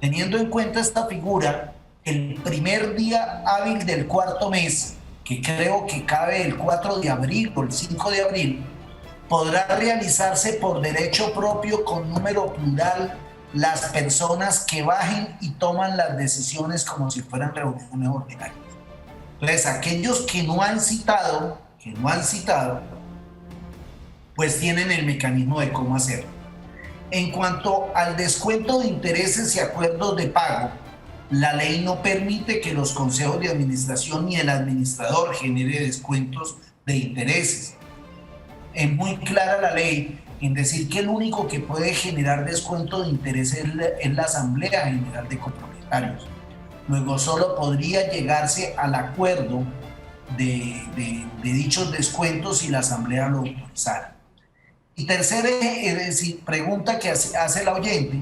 Teniendo en cuenta esta figura, el primer día hábil del cuarto mes, que creo que cabe el 4 de abril o el 5 de abril, podrá realizarse por derecho propio con número plural las personas que bajen y toman las decisiones como si fueran reuniones ordinarias. Entonces, aquellos que no han citado, pues tienen el mecanismo de cómo hacerlo. En cuanto al descuento de intereses y acuerdos de pago, la ley no permite que los consejos de administración ni el administrador genere descuentos de intereses. Es muy clara la ley en decir que el único que puede generar descuento de intereses es la Asamblea General de Copropietarios. Luego solo podría llegarse al acuerdo de dichos descuentos si la Asamblea lo autorizara. Y tercera pregunta que hace la oyente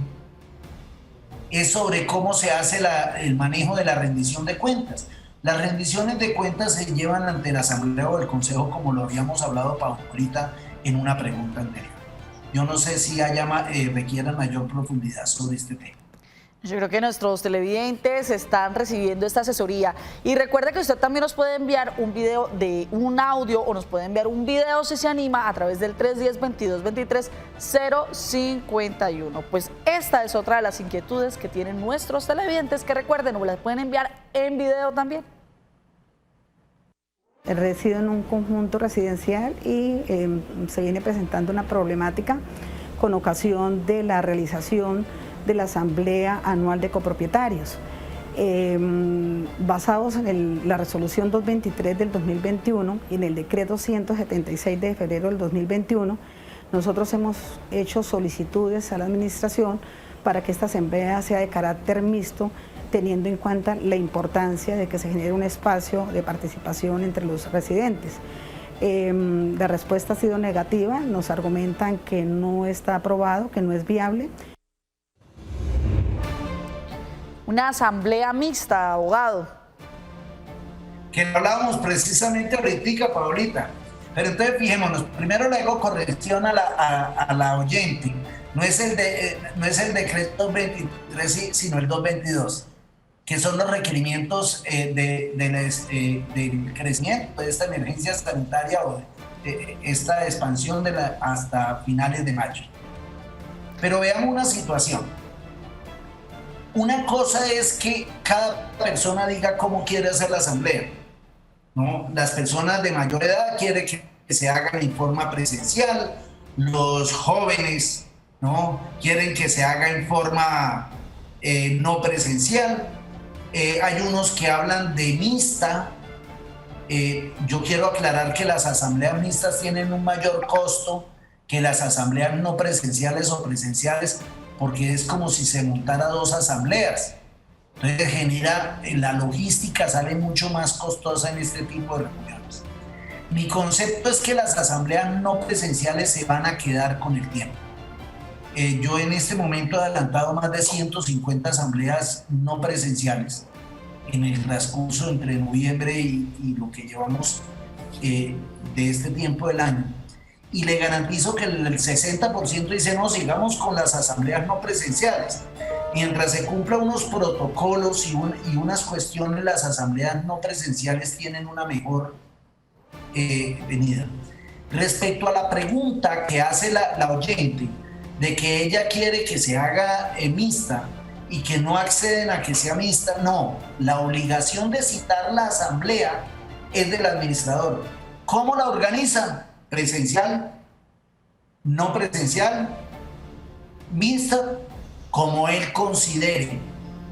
es sobre cómo se hace el manejo de la rendición de cuentas. Las rendiciones de cuentas se llevan ante la Asamblea o el Consejo, como lo habíamos hablado ahorita en una pregunta anterior. Yo no sé si requiera mayor profundidad sobre este tema. Yo creo que nuestros televidentes están recibiendo esta asesoría. Y recuerde que usted también nos puede enviar un audio o nos puede enviar un video si se anima a través del 310-2223-051. Pues esta es otra de las inquietudes que tienen nuestros televidentes, que recuerden, nos las pueden enviar en video también. Resido en un conjunto residencial y se viene presentando una problemática con ocasión de la realización de la Asamblea Anual de Copropietarios. Basados en la resolución 223 del 2021 y en el decreto 176 de febrero del 2021, Nosotros hemos hecho solicitudes a la administración para que esta asamblea sea de carácter mixto, teniendo en cuenta la importancia de que se genere un espacio de participación entre los residentes. La respuesta ha sido negativa, nos argumentan que no está aprobado, que no es viable. Una asamblea mixta, abogado. Que hablábamos precisamente ahorita, Paulita. Pero entonces fijémonos, primero le hago corrección a la oyente. No es el decreto 223, sino el 222, que son los requerimientos del crecimiento de esta emergencia sanitaria o de esta expansión hasta finales de mayo. Pero veamos una situación. Una cosa es que cada persona diga cómo quiere hacer la asamblea, ¿no? Las personas de mayor edad quieren que se haga en forma presencial, los jóvenes, ¿no?, quieren que se haga en forma no presencial. Hay unos que hablan de mixta. Yo quiero aclarar que las asambleas mixtas tienen un mayor costo que las asambleas no presenciales o presenciales, porque es como si se montara dos asambleas. Entonces la logística sale mucho más costosa en este tipo de reuniones. Mi concepto es que las asambleas no presenciales se van a quedar con el tiempo. Yo en este momento he adelantado más de 150 asambleas no presenciales en el transcurso entre noviembre y lo que llevamos de este tiempo del año. Y le garantizo que el 60% dice no, sigamos con las asambleas no presenciales. Mientras se cumplan unos protocolos y unas cuestiones, las asambleas no presenciales tienen una mejor venida. Respecto a la pregunta que hace la oyente, de que ella quiere que se haga mixta y que no acceden a que sea mixta, no. La obligación de citar la asamblea es del administrador. ¿Cómo la organiza? Presencial, no presencial, mixta, como él considere.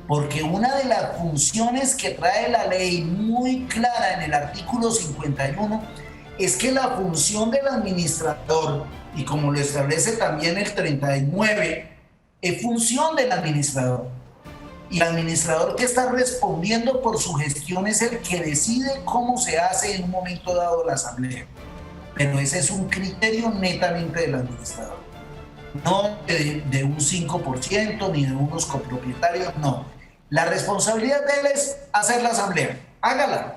Porque una de las funciones que trae la ley muy clara en el artículo 51 es que la función del administrador, y como lo establece también el 39, es función del administrador. Y el administrador que está respondiendo por su gestión es el que decide cómo se hace en un momento dado la asamblea. Pero ese es un criterio netamente del administrador. No de un 5% ni de unos copropietarios, no. La responsabilidad de él es hacer la asamblea. Hágala.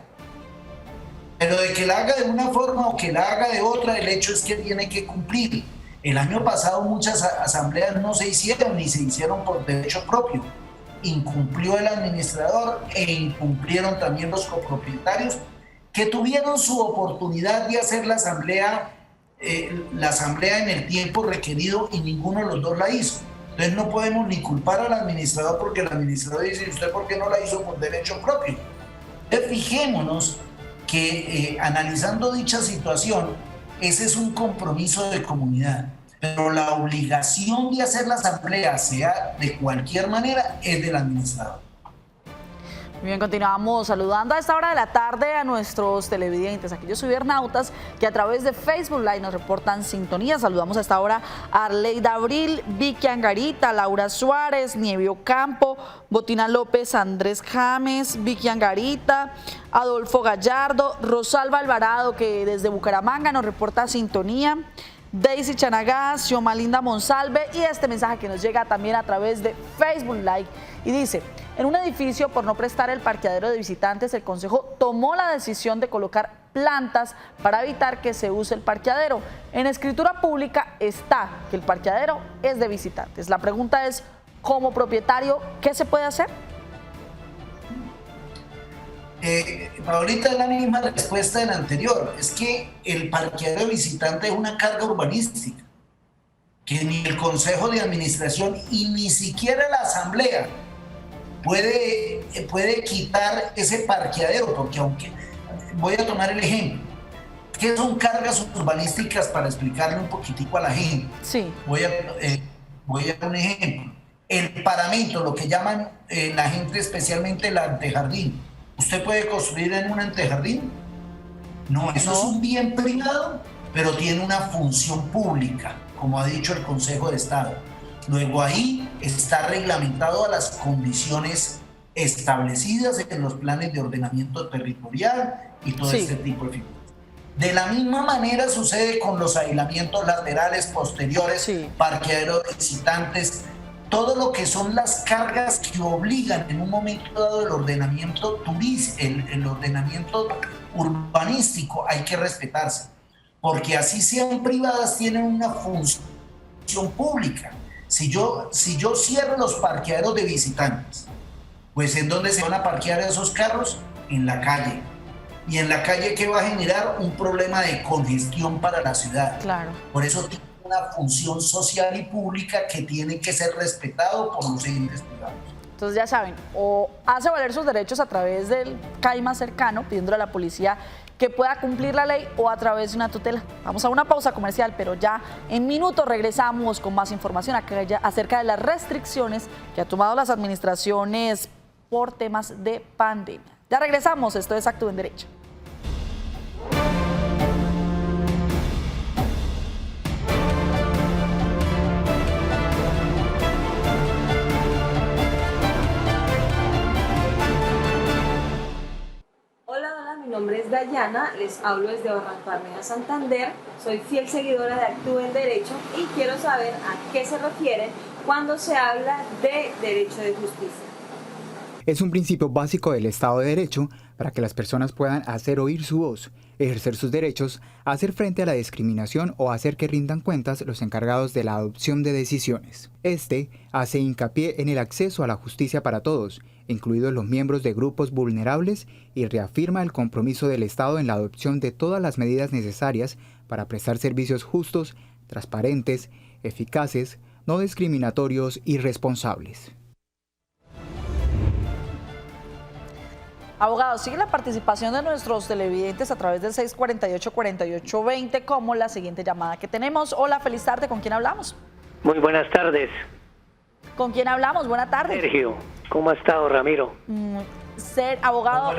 Pero de que la haga de una forma o que la haga de otra, el hecho es que tiene que cumplir. El año pasado muchas asambleas no se hicieron ni se hicieron por derecho propio. Incumplió el administrador e incumplieron también los copropietarios, que tuvieron su oportunidad de hacer la asamblea en el tiempo requerido y ninguno de los dos la hizo. Entonces no podemos ni culpar al administrador porque el administrador dice, ¿usted por qué no la hizo por derecho propio? Entonces fijémonos que analizando dicha situación, ese es un compromiso de comunidad, pero la obligación de hacer la asamblea, sea de cualquier manera, es del administrador. Muy bien, continuamos saludando a esta hora de la tarde a nuestros televidentes, aquellos cibernautas que a través de Facebook Live nos reportan sintonía. Saludamos a esta hora a Arleida Abril, Vicky Angarita, Laura Suárez, Nieve Ocampo, Botina López, Andrés James, Vicky Angarita, Adolfo Gallardo, Rosalba Alvarado, que desde Bucaramanga nos reporta sintonía, Daisy Chanagá, Xiomalinda Monsalve, y este mensaje que nos llega también a través de Facebook Live y dice: en un edificio, por no prestar el parqueadero de visitantes, el Consejo tomó la decisión de colocar plantas para evitar que se use el parqueadero. En escritura pública está que el parqueadero es de visitantes. La pregunta es, como propietario, ¿qué se puede hacer? Paulita, es la misma respuesta de la anterior. Es que el parqueadero de visitante es una carga urbanística que ni el Consejo de Administración y ni siquiera la Asamblea puede quitar ese parqueadero, porque aunque voy a tomar el ejemplo, ¿qué son cargas urbanísticas para explicarle un poquitico a la gente? Sí. Voy a dar un ejemplo. El paramento, lo que llaman la gente especialmente el antejardín. ¿Usted puede construir en un antejardín? No, eso es un bien privado, pero tiene una función pública. como ha dicho el Consejo de Estado. Luego ahí está reglamentado a las condiciones establecidas en los planes de ordenamiento territorial y todo este tipo de figuras. De la misma manera sucede con los aislamientos laterales, posteriores, parqueaderos visitantes, todo lo que son las cargas que obligan en un momento dado el ordenamiento turístico, el ordenamiento urbanístico, hay que respetarse, porque así sean privadas, tienen una función pública. Si yo cierro los parqueaderos de visitantes, pues ¿en dónde se van a parquear esos carros? En la calle. Y en la calle, ¿qué va a generar? Un problema de congestión para la ciudad. Claro. Por eso tiene una función social y pública que tiene que ser respetado por los entes privados. Entonces ya saben, o hace valer sus derechos a través del CAI más cercano, pidiéndole a la policía que pueda cumplir la ley, o a través de una tutela. Vamos a una pausa comercial, pero ya en minutos regresamos con más información acerca de las restricciones que han tomado las administraciones por temas de pandemia. Ya regresamos, esto es Actúa en Derecho. Mi nombre es Dayana, les hablo desde Barranca Santander, soy fiel seguidora de Actúa en Derecho y quiero saber a qué se refieren cuando se habla de derecho de justicia. Es un principio básico del Estado de Derecho para que las personas puedan hacer oír su voz, ejercer sus derechos, hacer frente a la discriminación o hacer que rindan cuentas los encargados de la adopción de decisiones. Este hace hincapié en el acceso a la justicia para todos, incluidos los miembros de grupos vulnerables, y reafirma el compromiso del Estado en la adopción de todas las medidas necesarias para prestar servicios justos, transparentes, eficaces, no discriminatorios y responsables. Abogados, sigue la participación de nuestros televidentes a través del 648-4820, como la siguiente llamada que tenemos. Hola, feliz tarde, ¿con quién hablamos? Muy buenas tardes. ¿Con quién hablamos? Buenas tardes. Sergio, ¿cómo ha estado, Ramiro? Abogado.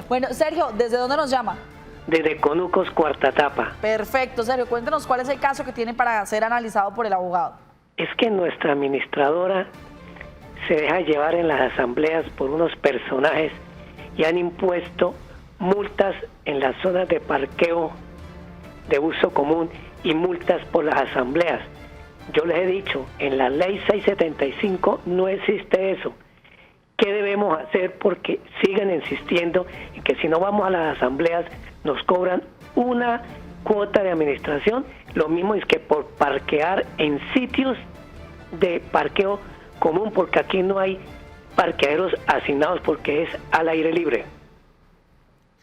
Bueno, Sergio, ¿desde dónde nos llama? Desde Conucos, Cuarta Etapa. Perfecto, Sergio, cuéntenos cuál es el caso que tiene para ser analizado por el abogado. Es que nuestra administradora se deja llevar en las asambleas por unos personajes y han impuesto multas en las zonas de parqueo de uso común y multas por las asambleas. Yo les he dicho, en la ley 675 no existe eso. ¿Qué debemos hacer? Porque siguen insistiendo en que si no vamos a las asambleas nos cobran una cuota de administración, lo mismo es que por parquear en sitios de parqueo común, porque aquí no hay parqueaderos asignados porque es al aire libre.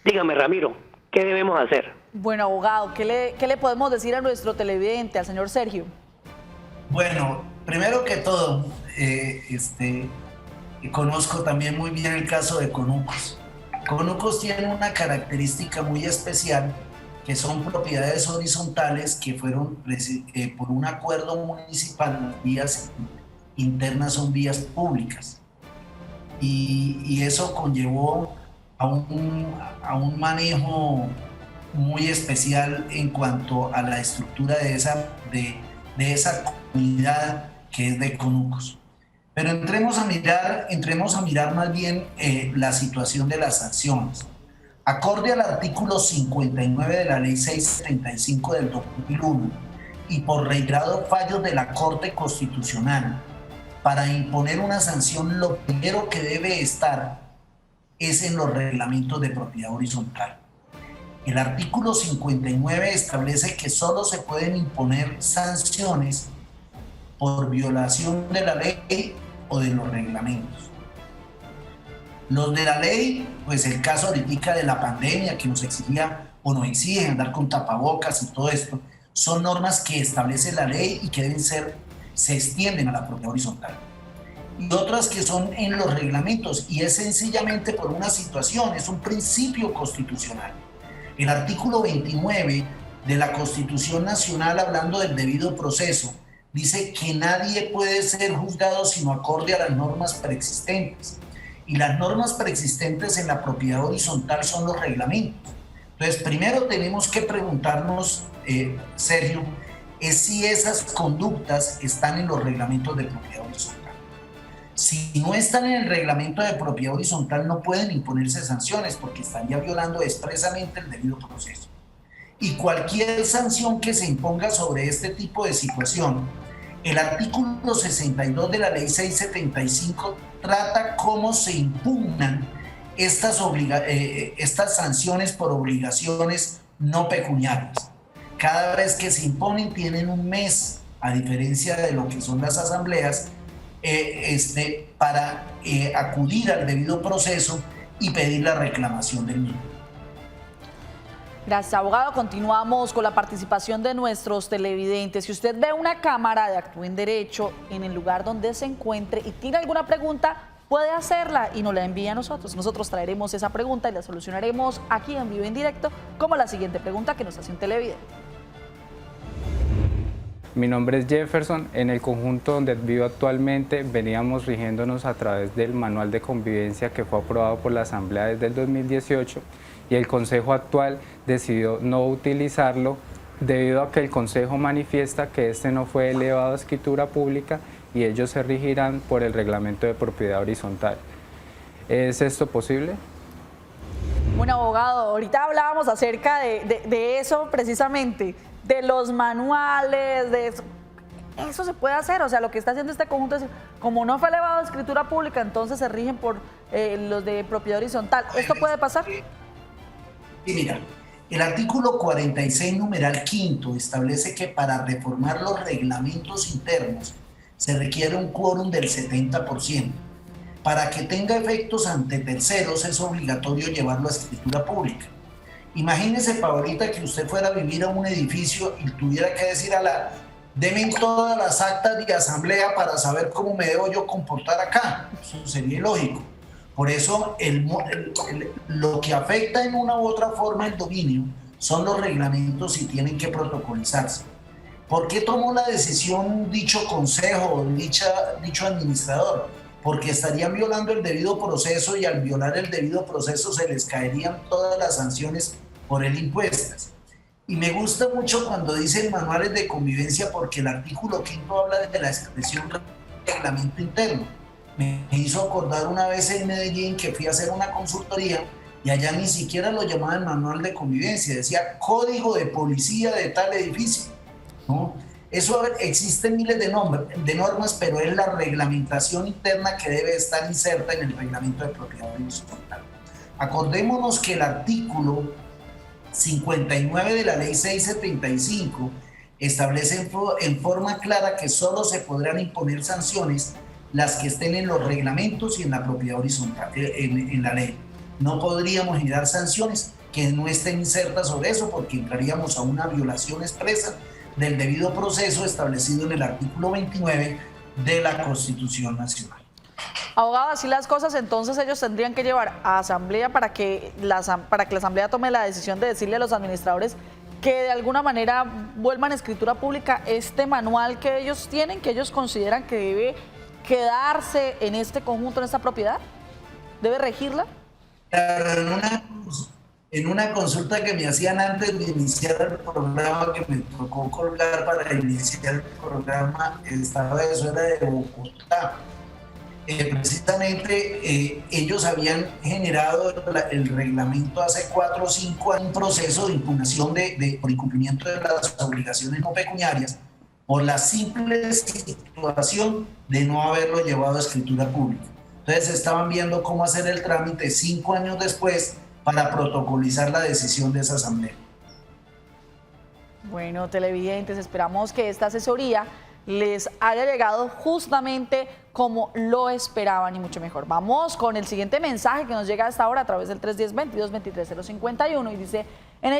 Dígame, Ramiro, ¿qué debemos hacer? Bueno, abogado, ¿qué le podemos decir a nuestro televidente, al señor Sergio? Bueno, primero que todo, conozco también muy bien el caso de Conucos. Conucos tiene una característica muy especial, que son propiedades horizontales que fueron por un acuerdo municipal, las vías internas son vías públicas. Y eso conllevó a un manejo muy especial en cuanto a la estructura de esa comunidad que es de Conucos. Pero entremos a mirar más bien la situación de las sanciones. Acorde al artículo 59 de la ley 675 del 2001 y por reiterados fallos de la Corte Constitucional, para imponer una sanción lo primero que debe estar es en los reglamentos de propiedad horizontal. El artículo 59 establece que solo se pueden imponer sanciones por violación de la ley o de los reglamentos. Los de la ley, pues el caso ahorita de la pandemia que nos exigía o nos exigen andar con tapabocas y todo esto, son normas que establece la ley y que se extienden a la propiedad horizontal. Y otras que son en los reglamentos, y es sencillamente por una situación, es un principio constitucional. El artículo 29 de la Constitución Nacional, hablando del debido proceso, dice que nadie puede ser juzgado sino acorde a las normas preexistentes. Y las normas preexistentes en la propiedad horizontal son los reglamentos. Entonces, primero tenemos que preguntarnos, Sergio, es si esas conductas están en los reglamentos de propiedad horizontal. Si no están en el reglamento de propiedad horizontal, no pueden imponerse sanciones porque están ya violando expresamente el debido proceso. Y cualquier sanción que se imponga sobre este tipo de situación, el artículo 62 de la ley 675 trata cómo se impugnan estas sanciones por obligaciones no pecuniarias. Cada vez que se imponen tienen un mes, a diferencia de lo que son las asambleas, para acudir al debido proceso y pedir la reclamación del mismo. Gracias, abogado. Continuamos con la participación de nuestros televidentes. Si usted ve una cámara de Actúe en Derecho en el lugar donde se encuentre y tiene alguna pregunta, puede hacerla y nos la envía a nosotros. Nosotros traeremos esa pregunta y la solucionaremos aquí en vivo en directo, como la siguiente pregunta que nos hace un televidente. Mi nombre es Jefferson. En el conjunto donde vivo actualmente veníamos rigiéndonos a través del manual de convivencia que fue aprobado por la Asamblea desde el 2018 y el Consejo actual decidió no utilizarlo debido a que el Consejo manifiesta que este no fue elevado a escritura pública y ellos se regirán por el reglamento de propiedad horizontal. ¿Es esto posible? Bueno, abogado, ahorita hablábamos acerca de eso precisamente, de los manuales, de eso. Eso se puede hacer, o sea, lo que está haciendo este conjunto es, como no fue elevado a escritura pública, entonces se rigen por los de propiedad horizontal. ¿Esto puede pasar? Sí, mira, el artículo 46, numeral 5, establece que para reformar los reglamentos internos se requiere un quórum del 70%. Para que tenga efectos ante terceros es obligatorio llevarlo a escritura pública. Imagínese, Paolita, que usted fuera a vivir a un edificio y tuviera que decir deme todas las actas de asamblea para saber cómo me debo yo comportar acá. Eso sería ilógico. Por eso lo que afecta en una u otra forma el dominio son los reglamentos y tienen que protocolizarse. ¿Por qué tomó la decisión dicho consejo o dicho administrador? Porque estarían violando el debido proceso y al violar el debido proceso se les caerían todas las sanciones por él impuestas. Y me gusta mucho cuando dicen manuales de convivencia porque el artículo 5 habla de la expresión reglamento interno. Me hizo acordar una vez en Medellín que fui a hacer una consultoría y allá ni siquiera lo llamaban manual de convivencia, decía código de policía de tal edificio, ¿no? Eso existen miles de normas, pero es la reglamentación interna que debe estar inserta en el reglamento de propiedad horizontal. Acordémonos que el artículo 59 de la ley 675 establece en forma clara que solo se podrán imponer sanciones las que estén en los reglamentos y en la propiedad horizontal, en la ley. No podríamos generar sanciones que no estén insertas sobre eso porque entraríamos a una violación expresa del debido proceso establecido en el artículo 29 de la Constitución Nacional. Abogado, así las cosas, entonces ellos tendrían que llevar a asamblea para que la asamblea tome la decisión de decirle a los administradores que de alguna manera vuelvan a escritura pública este manual que ellos tienen, que ellos consideran que debe quedarse en este conjunto, en esta propiedad. ¿Debe regirla? Claro, en una consulta que me hacían antes de iniciar el programa, que me tocó colgar para iniciar el programa, eso era de Bogotá. Precisamente ellos habían generado el reglamento hace 4 o 5 años, un proceso de impugnación por incumplimiento de las obligaciones no pecuniarias por la simple situación de no haberlo llevado a escritura pública. Entonces estaban viendo cómo hacer el trámite 5 años después para protocolizar la decisión de esa asamblea. Bueno, televidentes, esperamos que esta asesoría les haya llegado justamente como lo esperaban y mucho mejor. Vamos con el siguiente mensaje que nos llega a esta hora a través del 310-22-23-051 y dice: en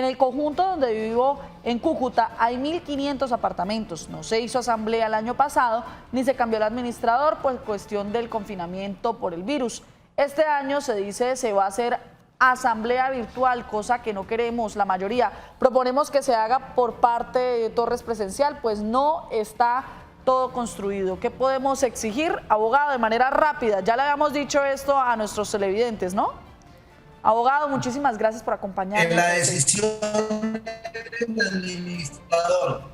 el conjunto donde vivo en Cúcuta hay 1.500 apartamentos. No se hizo asamblea el año pasado ni se cambió el administrador por cuestión del confinamiento por el virus. Este año se dice se va a hacer asamblea virtual, cosa que no queremos la mayoría. Proponemos que se haga por parte de Torres presencial, pues no está todo construido. ¿Qué podemos exigir, abogado, de manera rápida? Ya le habíamos dicho esto a nuestros televidentes, ¿no? Abogado, muchísimas gracias por acompañarnos. En la decisión del administrador,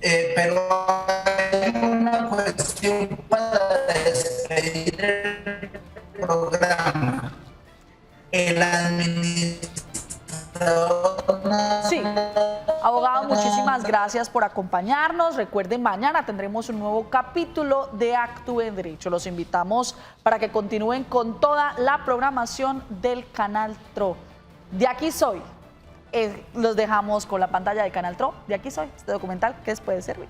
pero hay una cuestión para despedir el programa. El administrador... Sí. Abogado, muchísimas gracias por acompañarnos. Recuerden, mañana tendremos un nuevo capítulo de Actúe en Derecho. Los invitamos para que continúen con toda la programación del Canal TRO. De aquí soy. Los dejamos con la pantalla de Canal TRO. De aquí soy. Este documental que les puede servir.